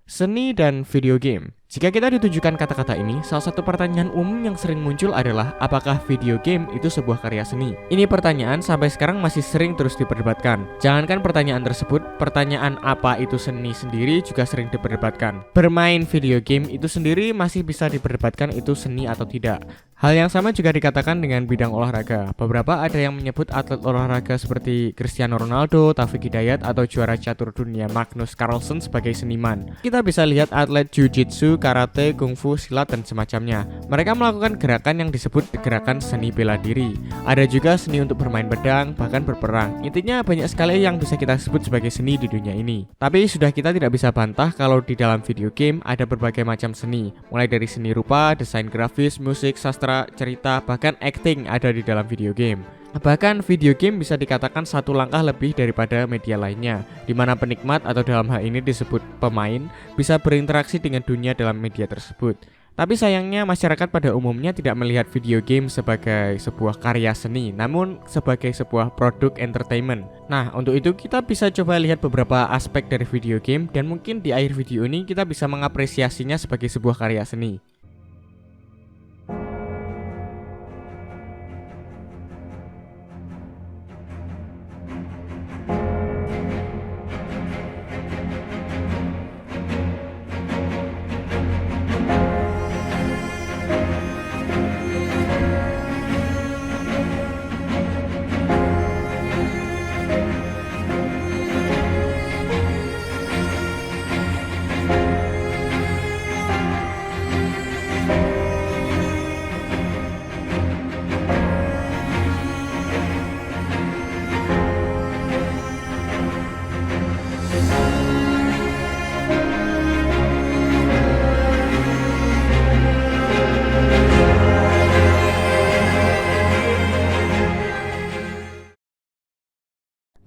Seni dan video game. Jika kita ditujukan kata-kata ini, salah satu pertanyaan umum yang sering muncul adalah apakah video game itu sebuah karya seni? Ini pertanyaan sampai sekarang masih sering terus diperdebatkan. Jangankan pertanyaan tersebut, pertanyaan apa itu seni sendiri juga sering diperdebatkan. Bermain video game itu sendiri masih bisa diperdebatkan itu seni atau tidak. Hal yang sama juga dikatakan dengan bidang olahraga. Beberapa ada yang menyebut atlet olahraga seperti Cristiano Ronaldo, Taufik Hidayat, atau juara catur dunia Magnus Carlsen sebagai seniman. Kita bisa lihat atlet jiu-jitsu, karate, kungfu, silat, dan semacamnya. Mereka melakukan gerakan yang disebut gerakan seni bela diri. Ada juga seni untuk bermain pedang, bahkan berperang. Intinya banyak sekali yang bisa kita sebut sebagai seni di dunia ini. Tapi sudah kita tidak bisa bantah kalau di dalam video game ada berbagai macam seni. Mulai dari seni rupa, desain grafis, musik, sastra, cerita, bahkan acting ada di dalam video game. Bahkan video game bisa dikatakan satu langkah lebih daripada media lainnya, di mana penikmat atau dalam hal ini disebut pemain bisa berinteraksi dengan dunia dalam media tersebut. Tapi sayangnya masyarakat pada umumnya tidak melihat video game sebagai sebuah karya seni, namun sebagai sebuah produk entertainment. Nah, untuk itu kita bisa coba lihat beberapa aspek dari video game dan mungkin di akhir video ini kita bisa mengapresiasinya sebagai sebuah karya seni.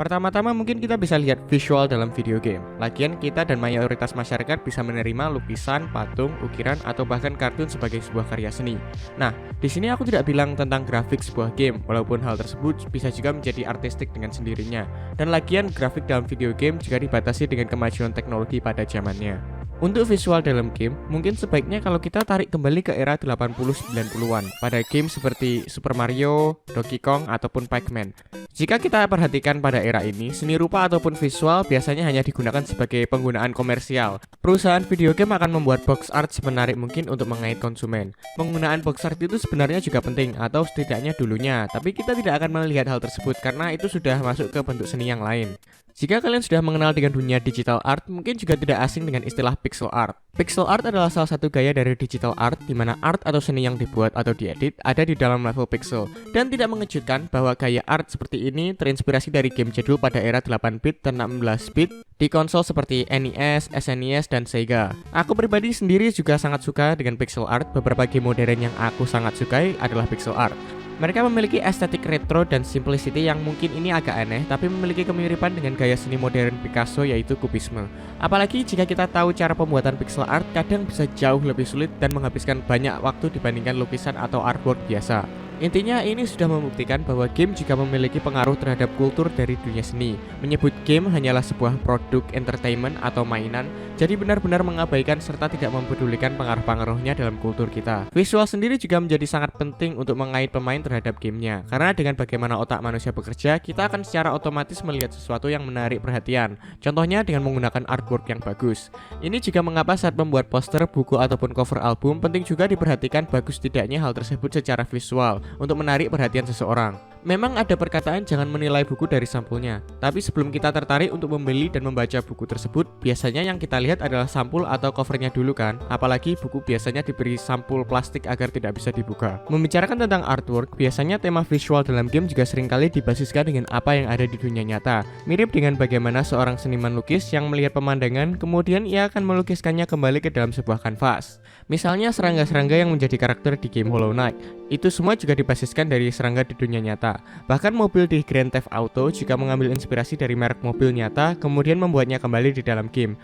Pertama-tama mungkin kita bisa lihat visual dalam video game. Lagian kita dan mayoritas masyarakat bisa menerima lukisan, patung, ukiran, atau bahkan kartun sebagai sebuah karya seni. Nah, di sini aku tidak bilang tentang grafik sebuah game, walaupun hal tersebut bisa juga menjadi artistik dengan sendirinya. Dan lagian grafik dalam video game juga dibatasi dengan kemajuan teknologi pada zamannya. Untuk visual dalam game, mungkin sebaiknya kalau kita tarik kembali ke era 80-90-an pada game seperti Super Mario, Donkey Kong, ataupun Pac-Man. Jika kita perhatikan pada era ini, seni rupa ataupun visual biasanya hanya digunakan sebagai penggunaan komersial. Perusahaan video game akan membuat box art semenarik mungkin untuk mengait konsumen. Penggunaan box art itu sebenarnya juga penting, atau setidaknya dulunya, tapi kita tidak akan melihat hal tersebut karena itu sudah masuk ke bentuk seni yang lain. Jika kalian sudah mengenal dengan dunia digital art, mungkin juga tidak asing dengan istilah pixel art. Pixel art adalah salah satu gaya dari digital art di mana art atau seni yang dibuat atau diedit ada di dalam level pixel. Dan tidak mengejutkan bahwa gaya art seperti ini terinspirasi dari game jadul pada era 8-bit dan 16-bit di konsol seperti NES, SNES, dan Sega. Aku pribadi sendiri juga sangat suka dengan pixel art. Beberapa game modern yang aku sangat sukai adalah pixel art. Mereka memiliki estetik retro dan simplicity yang mungkin ini agak aneh, tapi memiliki kemiripan dengan gaya seni modern Picasso yaitu kubisme. Apalagi jika kita tahu cara pembuatan pixel art kadang bisa jauh lebih sulit dan menghabiskan banyak waktu dibandingkan lukisan atau artwork biasa. Intinya ini sudah membuktikan bahwa game juga memiliki pengaruh terhadap kultur dari dunia seni. Menyebut game hanyalah sebuah produk entertainment atau mainan, jadi benar-benar mengabaikan serta tidak mempedulikan pengaruh-pengaruhnya dalam kultur kita. Visual sendiri juga menjadi sangat penting untuk mengait pemain terhadap gamenya, karena dengan bagaimana otak manusia bekerja, kita akan secara otomatis melihat sesuatu yang menarik perhatian. Contohnya dengan menggunakan artwork yang bagus. Ini juga mengapa saat membuat poster, buku, ataupun cover album, penting juga diperhatikan bagus tidaknya hal tersebut secara visual untuk menarik perhatian seseorang. Memang ada perkataan jangan menilai buku dari sampulnya, tapi sebelum kita tertarik untuk membeli dan membaca buku tersebut, biasanya yang kita lihat adalah sampul atau covernya dulu kan. Apalagi buku biasanya diberi sampul plastik agar tidak bisa dibuka. Membicarakan tentang artwork, biasanya tema visual dalam game juga seringkali dibasiskan dengan apa yang ada di dunia nyata. Mirip dengan bagaimana seorang seniman lukis yang melihat pemandangan, kemudian ia akan melukiskannya kembali ke dalam sebuah kanvas. Misalnya serangga-serangga yang menjadi karakter di game Hollow Knight. Itu semua juga dibasiskan dari serangga di dunia nyata. Bahkan mobil di Grand Theft Auto juga mengambil inspirasi dari merek mobil nyata, kemudian membuatnya kembali di dalam game.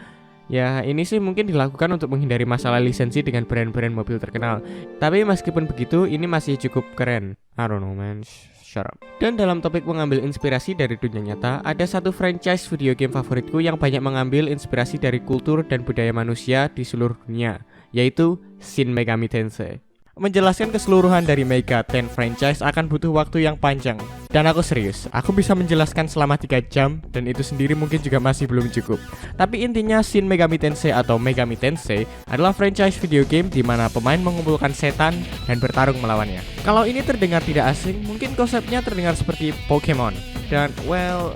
Ya, ini sih mungkin dilakukan untuk menghindari masalah lisensi dengan brand-brand mobil terkenal. Tapi meskipun begitu, ini masih cukup keren. I don't know man, shut up. Dan dalam topik mengambil inspirasi dari dunia nyata, ada satu franchise video game favoritku yang banyak mengambil inspirasi dari kultur dan budaya manusia di seluruh dunia, yaitu Shin Megami Tensei. Menjelaskan keseluruhan dari Mega Ten franchise akan butuh waktu yang panjang. Dan aku serius, aku bisa menjelaskan selama 3 jam dan itu sendiri mungkin juga masih belum cukup. Tapi intinya Shin Megami Tensei atau Megami Tensei adalah franchise video game di mana pemain mengumpulkan setan dan bertarung melawannya. Kalau ini terdengar tidak asing, mungkin konsepnya terdengar seperti Pokemon. Dan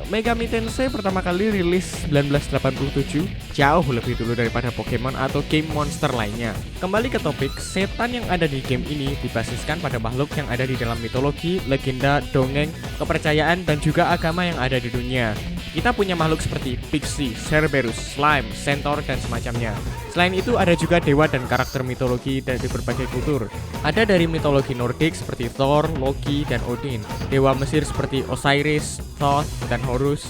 Megami Tensei pertama kali rilis 1987, jauh lebih dulu daripada Pokemon atau game monster lainnya. Kembali ke topik, setan yang ada di game ini dibasiskan pada makhluk yang ada di dalam mitologi, legenda, dongeng, kepercayaan, dan juga agama yang ada di dunia. Kita punya makhluk seperti Pixie, Cerberus, Slime, Centaur, dan semacamnya. Selain itu ada juga dewa dan karakter mitologi dari berbagai kultur. Ada dari mitologi Nordik seperti Thor, Loki, dan Odin. Dewa Mesir seperti Osiris, Thoth, dan Horus.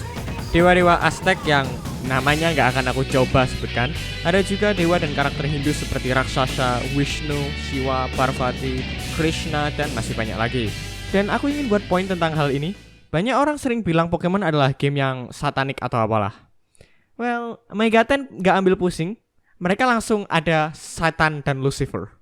Dewa-dewa Aztec yang namanya nggak akan aku coba sebutkan. Ada juga dewa dan karakter Hindu seperti Raksasa, Vishnu, Shiva, Parvati, Krishna, dan masih banyak lagi. Dan aku ingin buat poin tentang hal ini. Banyak orang sering bilang Pokemon adalah game yang satanik atau apalah. Megaten nggak ambil pusing. Mereka langsung ada Satan dan Lucifer.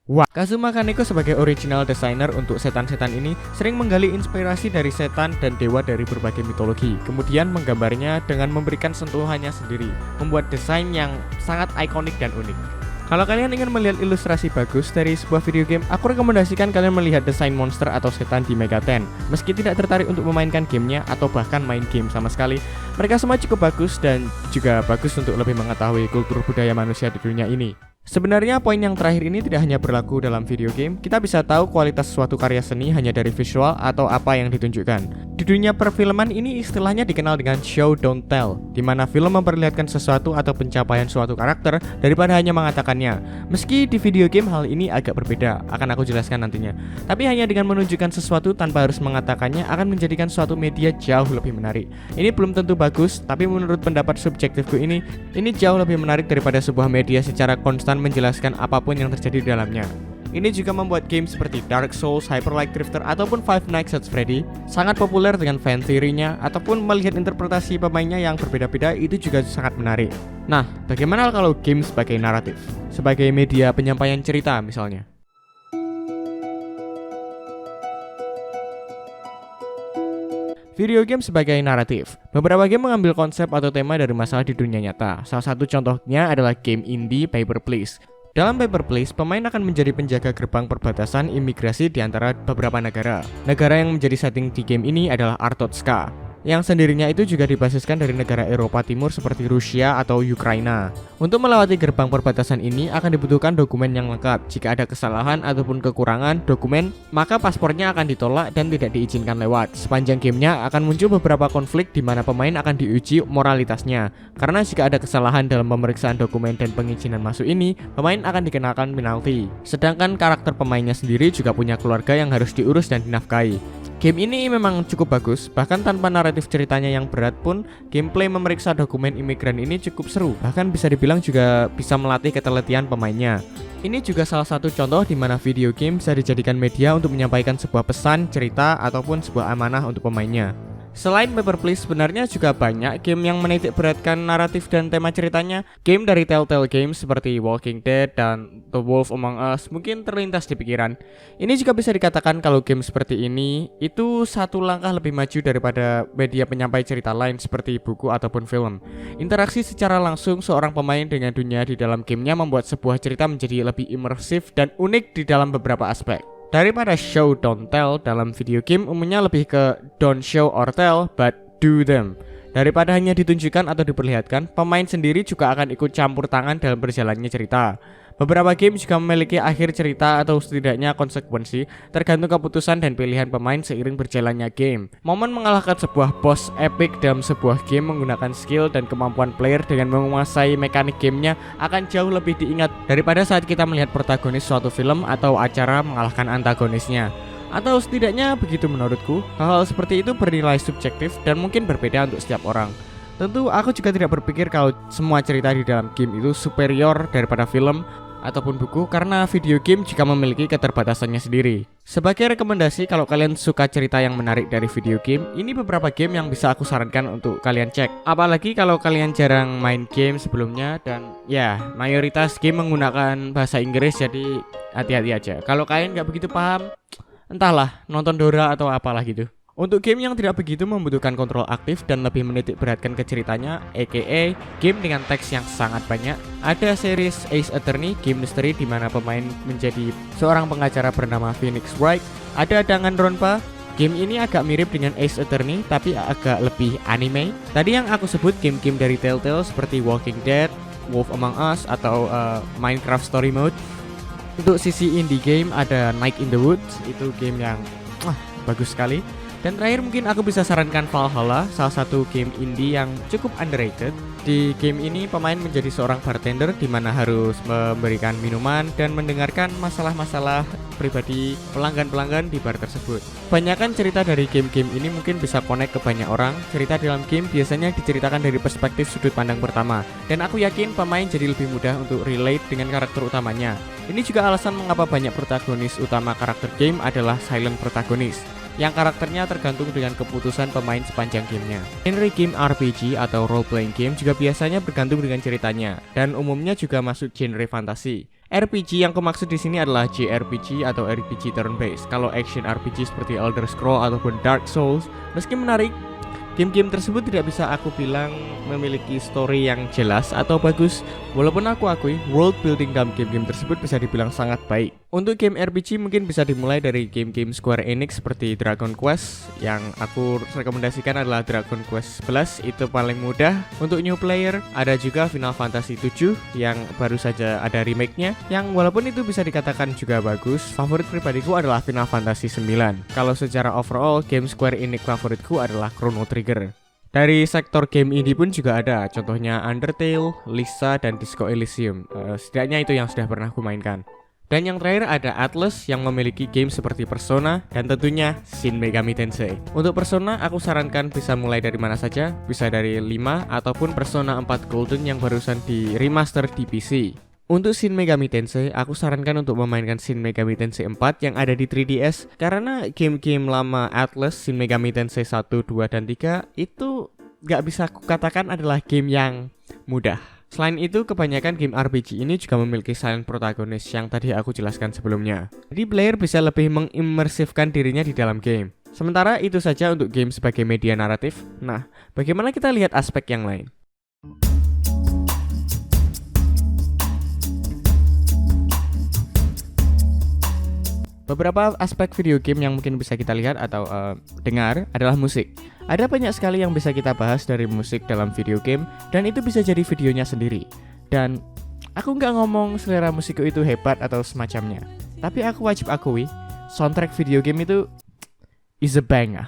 Wah, Kazuma Kaneko sebagai original designer untuk setan-setan ini sering menggali inspirasi dari setan dan dewa dari berbagai mitologi. Kemudian menggambarnya dengan memberikan sentuhannya sendiri, membuat desain yang sangat ikonik dan unik. Kalau kalian ingin melihat ilustrasi bagus dari sebuah video game, aku rekomendasikan kalian melihat desain monster atau setan di Mega Ten. Meski tidak tertarik untuk memainkan gamenya atau bahkan main game sama sekali, mereka semua cukup bagus dan juga bagus untuk lebih mengetahui kultur budaya manusia di dunia ini. Sebenarnya poin yang terakhir ini tidak hanya berlaku dalam video game. Kita bisa tahu kualitas suatu karya seni hanya dari visual atau apa yang ditunjukkan. Di dunia perfilman ini istilahnya dikenal dengan show don't tell, di mana film memperlihatkan sesuatu atau pencapaian suatu karakter daripada hanya mengatakannya. Meski di video game hal ini agak berbeda, akan aku jelaskan nantinya. Tapi hanya dengan menunjukkan sesuatu tanpa harus mengatakannya akan menjadikan suatu media jauh lebih menarik. Ini belum tentu bagus, tapi menurut pendapat subjektifku ini jauh lebih menarik daripada sebuah media secara konstan menjelaskan apapun yang terjadi di dalamnya. Ini juga membuat game seperti Dark Souls, Hyper Light Drifter, ataupun Five Nights at Freddy sangat populer dengan fan theory-nya, ataupun melihat interpretasi pemainnya yang berbeda-beda itu juga sangat menarik. Nah, bagaimana kalau game sebagai naratif? Sebagai media penyampaian cerita misalnya? Video game sebagai naratif. Beberapa game mengambil konsep atau tema dari masalah di dunia nyata. Salah satu contohnya adalah game indie Paper Please. Dalam Paper Please, pemain akan menjadi penjaga gerbang perbatasan imigrasi di antara beberapa negara. Negara yang menjadi setting di game ini adalah Artotska, yang sendirinya itu juga dibasiskan dari negara Eropa Timur seperti Rusia atau Ukraina. Untuk melewati gerbang perbatasan ini akan dibutuhkan dokumen yang lengkap. Jika ada kesalahan ataupun kekurangan dokumen, maka paspornya akan ditolak dan tidak diizinkan lewat. Sepanjang gamenya akan muncul beberapa konflik di mana pemain akan diuji moralitasnya. Karena jika ada kesalahan dalam pemeriksaan dokumen dan pengizinan masuk ini, pemain akan dikenakan penalti. Sedangkan karakter pemainnya sendiri juga punya keluarga yang harus diurus dan dinafkahi. Game ini memang cukup bagus, bahkan tanpa naratif ceritanya yang berat pun, gameplay memeriksa dokumen imigran ini cukup seru. Bahkan bisa dibilang juga bisa melatih ketelitian pemainnya. Ini juga salah satu contoh di mana video game bisa dijadikan media untuk menyampaikan sebuah pesan, cerita, ataupun sebuah amanah untuk pemainnya. Selain Paper Please, sebenarnya juga banyak game yang menitik beratkan naratif dan tema ceritanya. Game dari Telltale Games seperti Walking Dead dan The Wolf Among Us mungkin terlintas di pikiran. Ini juga bisa dikatakan kalau game seperti ini itu satu langkah lebih maju daripada media penyampai cerita lain seperti buku ataupun film. Interaksi secara langsung seorang pemain dengan dunia di dalam gamenya membuat sebuah cerita menjadi lebih imersif dan unik di dalam beberapa aspek. Daripada show don't tell dalam video game umumnya lebih ke don't show or tell but do them. Daripada hanya ditunjukkan atau diperlihatkan, pemain sendiri juga akan ikut campur tangan dalam berjalannya cerita. Beberapa game juga memiliki akhir cerita atau setidaknya konsekuensi, tergantung keputusan dan pilihan pemain seiring berjalannya game. Momen mengalahkan sebuah boss epic dalam sebuah game menggunakan skill dan kemampuan player dengan menguasai mekanik gamenya akan jauh lebih diingat daripada saat kita melihat protagonis suatu film atau acara mengalahkan antagonisnya. Atau setidaknya begitu menurutku, hal-hal seperti itu bernilai subjektif dan mungkin berbeda untuk setiap orang. Tentu aku juga tidak berpikir kalau semua cerita di dalam game itu superior daripada film. ataupun buku karena video game juga memiliki keterbatasannya sendiri. Sebagai rekomendasi kalau kalian suka cerita yang menarik dari video game, ini beberapa game yang bisa aku sarankan untuk kalian cek. Apalagi kalau kalian jarang main game sebelumnya dan ya mayoritas game menggunakan bahasa Inggris, jadi hati-hati aja. Kalau kalian nggak begitu paham, entahlah nonton Dora atau apalah gitu. Untuk game yang tidak begitu membutuhkan kontrol aktif dan lebih menitik beratkan ke ceritanya, aka game dengan teks yang sangat banyak, ada series Ace Attorney, game misteri di mana pemain menjadi seorang pengacara bernama Phoenix Wright. Ada Danganronpa, game ini agak mirip dengan Ace Attorney tapi agak lebih anime. Tadi yang aku sebut game-game dari Telltale seperti Walking Dead, Wolf Among Us, atau Minecraft Story Mode. Untuk sisi indie game ada Night in the Woods, itu game yang bagus sekali. Dan terakhir mungkin aku bisa sarankan Valhalla, salah satu game indie yang cukup underrated. Di game ini pemain menjadi seorang bartender di mana harus memberikan minuman dan mendengarkan masalah-masalah pribadi pelanggan-pelanggan di bar tersebut. Banyakan cerita dari game-game ini mungkin bisa connect ke banyak orang. Cerita dalam game biasanya diceritakan dari perspektif sudut pandang pertama, dan aku yakin pemain jadi lebih mudah untuk relate dengan karakter utamanya. Ini juga alasan mengapa banyak protagonis utama karakter game adalah silent protagonis, yang karakternya tergantung dengan keputusan pemain sepanjang gamenya. Genre game RPG atau role playing game juga biasanya bergantung dengan ceritanya, dan umumnya juga masuk genre fantasi. RPG yang kumaksud di sini adalah JRPG atau RPG turn based. Kalau action RPG seperti Elder Scrolls ataupun Dark Souls, meski menarik, game-game tersebut tidak bisa aku bilang memiliki story yang jelas atau bagus, walaupun aku akui world building dalam game-game tersebut bisa dibilang sangat baik. Untuk game RPG mungkin bisa dimulai dari game-game Square Enix seperti Dragon Quest. Yang aku rekomendasikan adalah Dragon Quest 11, itu paling mudah untuk new player. Ada juga Final Fantasy 7 yang baru saja ada remake-nya, yang walaupun itu bisa dikatakan juga bagus, favorit pribadiku adalah Final Fantasy 9. Kalau secara overall, game Square Enix favoritku adalah Chrono Trigger. Dari sektor game indie pun juga ada, contohnya Undertale, Lisa, dan Disco Elysium. Setidaknya itu yang sudah pernah aku mainkan. Dan yang terakhir ada Atlus yang memiliki game seperti Persona dan tentunya Shin Megami Tensei. Untuk Persona aku sarankan bisa mulai dari mana saja, bisa dari 5 ataupun Persona 4 Golden yang barusan di remaster di PC. Untuk Shin Megami Tensei, aku sarankan untuk memainkan Shin Megami Tensei 4 yang ada di 3DS, karena game-game lama Atlus, Shin Megami Tensei 1, 2, dan 3 itu gak bisa aku katakan adalah game yang mudah. Selain itu, kebanyakan game RPG ini juga memiliki silent protagonis yang tadi aku jelaskan sebelumnya. Jadi player bisa lebih mengimersifkan dirinya di dalam game. Sementara itu saja untuk game sebagai media naratif. Nah, bagaimana kita lihat aspek yang lain? Beberapa aspek video game yang mungkin bisa kita lihat atau dengar adalah musik. Ada banyak sekali yang bisa kita bahas dari musik dalam video game, dan itu bisa jadi videonya sendiri. Dan aku nggak ngomong selera musikku itu hebat atau semacamnya, tapi aku wajib akui, soundtrack video game itu is a banger.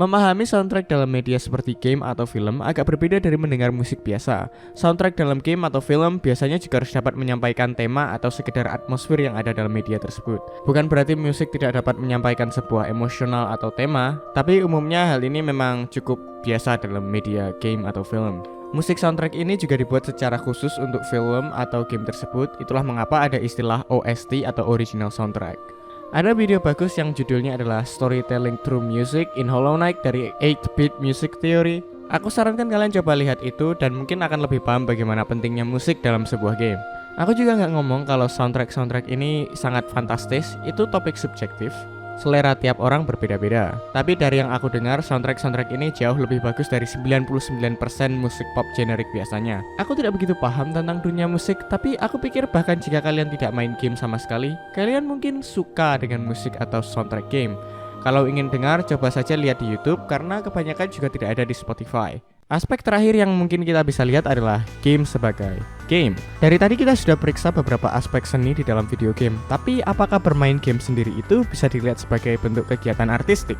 Memahami soundtrack dalam media seperti game atau film agak berbeda dari mendengar musik biasa. Soundtrack dalam game atau film biasanya juga harus dapat menyampaikan tema atau sekedar atmosfer yang ada dalam media tersebut. Bukan berarti musik tidak dapat menyampaikan sebuah emosional atau tema, tapi umumnya hal ini memang cukup biasa dalam media game atau film. Musik soundtrack ini juga dibuat secara khusus untuk film atau game tersebut, itulah mengapa ada istilah OST atau Original Soundtrack. Ada video bagus yang judulnya adalah Storytelling Through Music in Hollow Knight dari 8-Bit Music Theory. Aku sarankan kalian coba lihat itu dan mungkin akan lebih paham bagaimana pentingnya musik dalam sebuah game. Aku juga nggak ngomong kalau soundtrack ini sangat fantastis, itu topik subjektif. Selera tiap orang berbeda-beda. Tapi dari yang aku dengar, soundtrack ini jauh lebih bagus dari 99% musik pop generik biasanya. Aku tidak begitu paham tentang dunia musik, tapi aku pikir bahkan jika kalian tidak main game sama sekali, kalian mungkin suka dengan musik atau soundtrack game. Kalau ingin dengar, coba saja lihat di YouTube karena kebanyakan juga tidak ada di Spotify. Aspek terakhir yang mungkin kita bisa lihat adalah game sebagai game. Dari tadi kita sudah periksa beberapa aspek seni di dalam video game, tapi apakah bermain game sendiri itu bisa dilihat sebagai bentuk kegiatan artistik?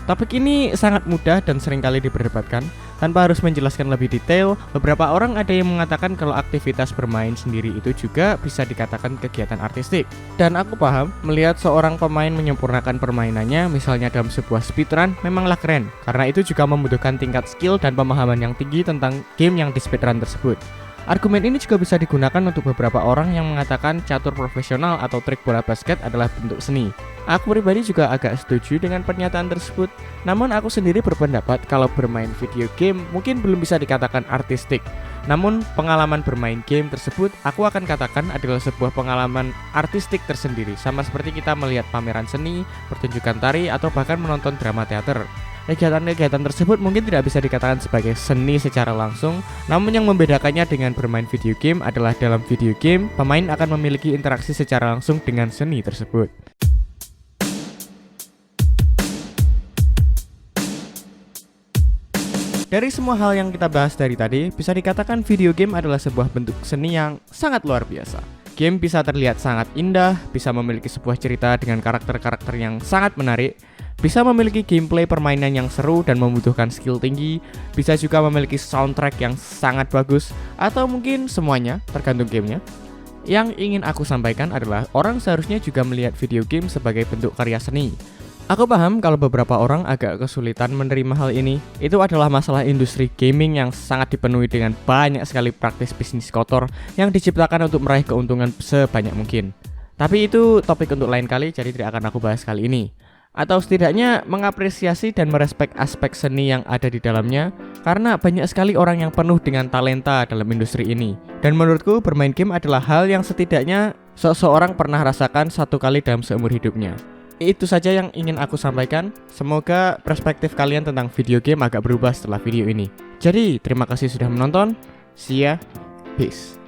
Topik ini sangat mudah dan seringkali diperdebatkan. Tanpa harus menjelaskan lebih detail, beberapa orang ada yang mengatakan kalau aktivitas bermain sendiri itu juga bisa dikatakan kegiatan artistik. Dan aku paham, melihat seorang pemain menyempurnakan permainannya, misalnya dalam sebuah speedrun, memanglah keren. Karena itu juga membutuhkan tingkat skill dan pemahaman yang tinggi tentang game yang di speedrun tersebut. Argumen ini juga bisa digunakan untuk beberapa orang yang mengatakan catur profesional atau trik bola basket adalah bentuk seni. Aku pribadi juga agak setuju dengan pernyataan tersebut. Namun aku sendiri berpendapat kalau bermain video game mungkin belum bisa dikatakan artistik. Namun pengalaman bermain game tersebut aku akan katakan adalah sebuah pengalaman artistik tersendiri, sama seperti kita melihat pameran seni, pertunjukan tari, atau bahkan menonton drama teater. Kegiatan-kegiatan tersebut mungkin tidak bisa dikatakan sebagai seni secara langsung, namun yang membedakannya dengan bermain video game adalah dalam video game, pemain akan memiliki interaksi secara langsung dengan seni tersebut. Dari semua hal yang kita bahas dari tadi, bisa dikatakan video game adalah sebuah bentuk seni yang sangat luar biasa. Game bisa terlihat sangat indah, bisa memiliki sebuah cerita dengan karakter-karakter yang sangat menarik, bisa memiliki gameplay permainan yang seru dan membutuhkan skill tinggi, bisa juga memiliki soundtrack yang sangat bagus, atau mungkin semuanya, tergantung gamenya. Yang ingin aku sampaikan adalah orang seharusnya juga melihat video game sebagai bentuk karya seni. Aku paham kalau beberapa orang agak kesulitan menerima hal ini. Itu adalah masalah industri gaming yang sangat dipenuhi dengan banyak sekali praktis bisnis kotor yang diciptakan untuk meraih keuntungan sebanyak mungkin. Tapi itu topik untuk lain kali, jadi tidak akan aku bahas kali ini. Atau setidaknya mengapresiasi dan merespek aspek seni yang ada di dalamnya, karena banyak sekali orang yang penuh dengan talenta dalam industri ini. Dan menurutku bermain game adalah hal yang setidaknya seseorang pernah rasakan satu kali dalam seumur hidupnya. Itu saja yang ingin aku sampaikan. Semoga perspektif kalian tentang video game agak berubah setelah video ini. Jadi terima kasih sudah menonton. See ya. Peace.